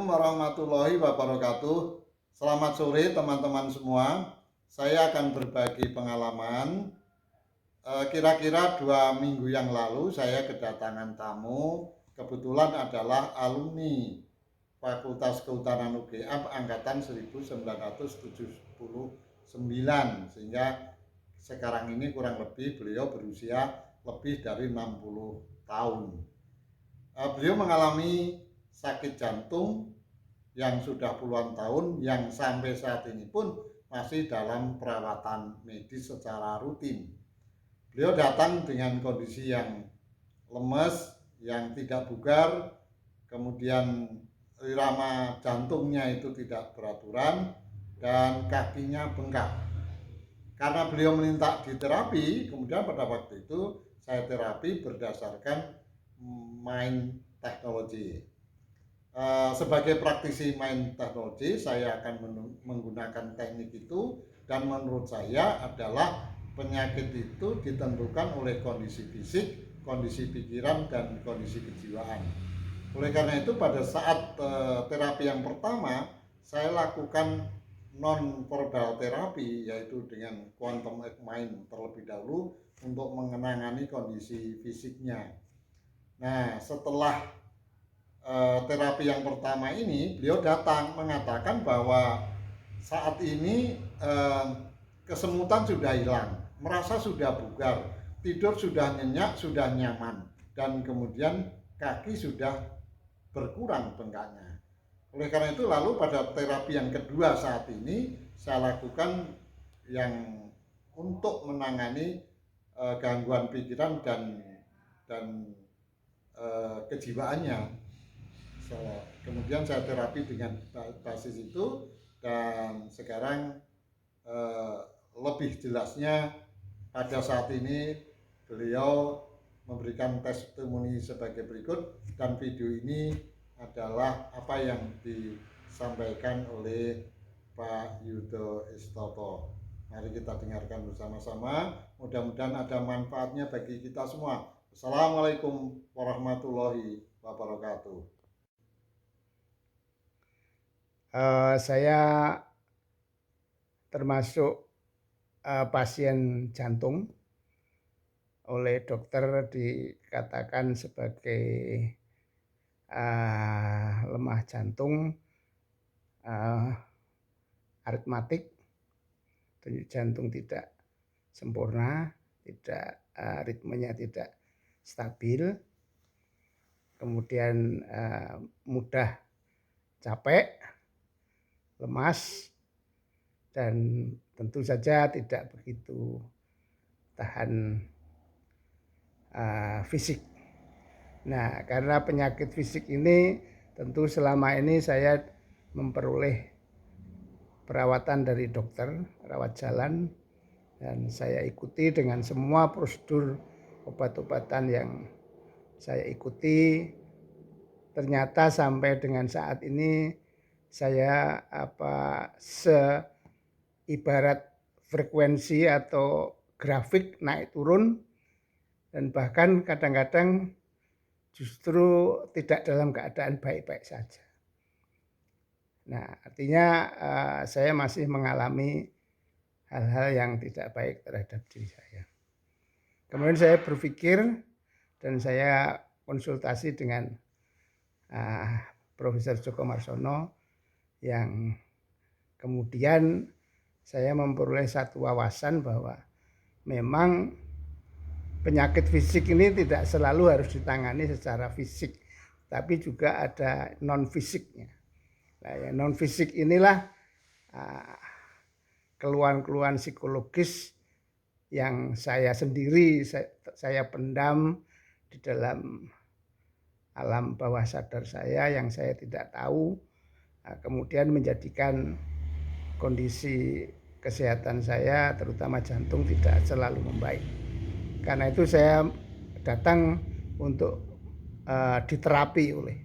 warahmatullahi wabarakatuh. Selamat sore teman-teman semua. Saya akan berbagi pengalaman. Kira-kira 2 minggu yang lalu saya kedatangan tamu. Kebetulan adalah alumni Fakultas Kehutanan UGM angkatan 1979. Sehingga sekarang ini kurang lebih beliau berusia lebih dari 60 tahun. Beliau mengalami sakit jantung yang sudah puluhan tahun, yang sampai saat ini pun masih dalam perawatan medis secara rutin. Beliau datang dengan kondisi yang lemes, yang tidak bugar, kemudian irama jantungnya itu tidak beraturan, dan kakinya bengkak. Karena beliau minta diterapi, kemudian pada waktu itu saya terapi berdasarkan mind technology. Sebagai praktisi mind technology, saya akan menggunakan teknik itu, dan menurut saya adalah penyakit itu ditentukan oleh kondisi fisik, kondisi pikiran, dan kondisi kejiwaan. Oleh karena itu pada saat terapi yang pertama saya lakukan non-verbal terapi, yaitu dengan quantum of mind terlebih dahulu untuk mengenangani kondisi fisiknya. Nah, setelah terapi yang pertama ini, beliau datang mengatakan bahwa saat ini kesemutan sudah hilang, merasa sudah bugar, tidur sudah nyenyak, sudah nyaman, dan kemudian kaki sudah berkurang bengkaknya. Oleh karena itu lalu pada terapi yang kedua saat ini saya lakukan yang untuk menangani gangguan pikiran dan kejiwaannya. Kemudian saya terapi dengan basis itu, dan sekarang lebih jelasnya pada saat ini beliau memberikan testimoni sebagai berikut, dan video ini adalah apa yang disampaikan oleh Pak Yudo Istopo. Mari kita dengarkan bersama-sama, mudah-mudahan ada manfaatnya bagi kita semua. Assalamualaikum warahmatullahi wabarakatuh. Saya termasuk pasien jantung, oleh dokter dikatakan sebagai lemah jantung, aritmatik, denyut jantung tidak sempurna, ritmenya tidak stabil, kemudian mudah capek, lemas, dan tentu saja tidak begitu tahan fisik. Nah, karena penyakit fisik ini tentu selama ini saya memperoleh perawatan dari dokter, rawat jalan, dan saya ikuti dengan semua prosedur obat-obatan yang saya ikuti. Ternyata sampai dengan saat ini saya ibarat frekuensi atau grafik naik turun, dan bahkan kadang-kadang justru tidak dalam keadaan baik-baik saja. Nah, artinya saya masih mengalami hal-hal yang tidak baik terhadap diri saya. Kemudian saya berpikir dan saya konsultasi dengan Profesor Djoko Marsono, yang kemudian saya memperoleh satu wawasan bahwa memang penyakit fisik ini tidak selalu harus ditangani secara fisik, tapi juga ada non fisiknya. Nah, ya, non fisik inilah keluhan-keluhan psikologis yang saya sendiri saya pendam di dalam alam bawah sadar saya yang saya tidak tahu, kemudian menjadikan kondisi kesehatan saya terutama jantung tidak selalu membaik. Karena itu saya datang untuk diterapi oleh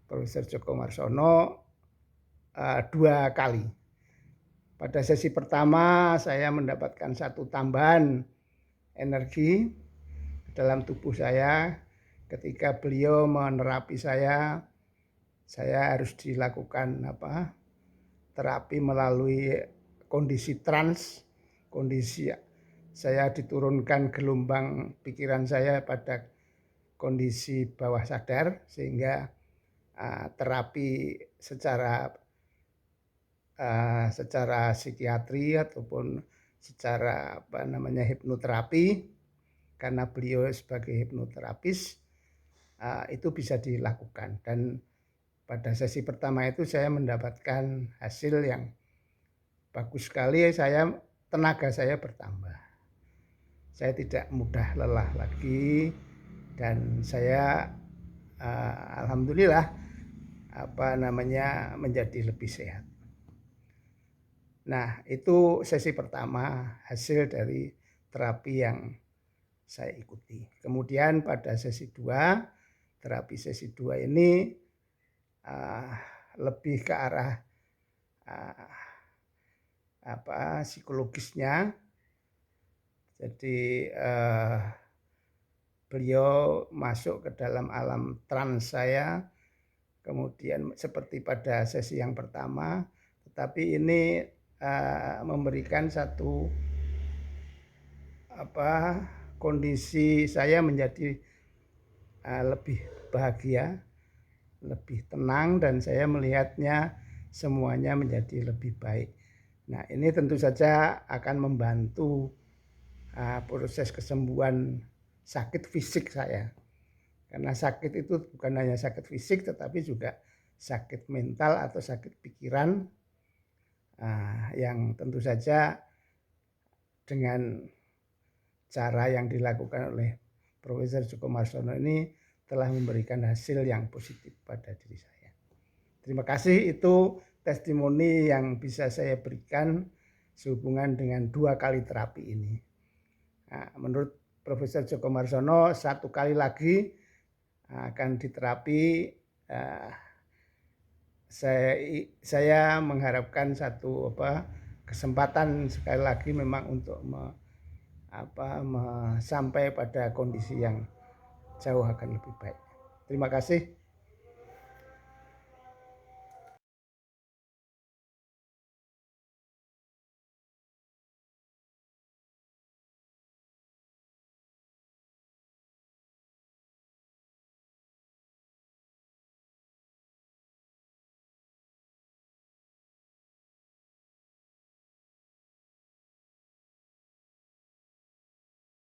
Profesor Djoko Marsono 2 kali. Pada sesi pertama saya mendapatkan satu tambahan energi dalam tubuh saya ketika beliau menerapi saya saya harus dilakukan terapi melalui kondisi trans, kondisi saya diturunkan gelombang pikiran saya pada kondisi bawah sadar, sehingga terapi secara psikiatri ataupun secara hipnoterapi, karena beliau sebagai hipnoterapis itu bisa dilakukan. Dan pada sesi pertama itu saya mendapatkan hasil yang bagus sekali. Tenaga saya bertambah, saya tidak mudah lelah lagi, dan saya alhamdulillah menjadi lebih sehat. Nah, itu sesi pertama hasil dari terapi yang saya ikuti. Kemudian pada sesi 2, terapi sesi 2 ini lebih ke arah psikologisnya. Jadi beliau masuk ke dalam alam trans saya, kemudian seperti pada sesi yang pertama, tetapi ini memberikan satu kondisi saya menjadi lebih bahagia, lebih tenang, dan saya melihatnya semuanya menjadi lebih baik. Nah, ini tentu saja akan membantu proses kesembuhan sakit fisik saya. Karena sakit itu bukan hanya sakit fisik, tetapi juga sakit mental atau sakit pikiran, yang tentu saja dengan cara yang dilakukan oleh Profesor Djoko Marsono ini telah memberikan hasil yang positif pada diri saya. Terima kasih, itu testimoni yang bisa saya berikan sehubungan dengan 2 kali terapi ini. Nah, menurut Profesor Djoko Marsono 1 kali lagi akan diterapi. Saya mengharapkan satu kesempatan sekali lagi memang untuk sampai pada kondisi yang jauh akan lebih baik. Terima kasih.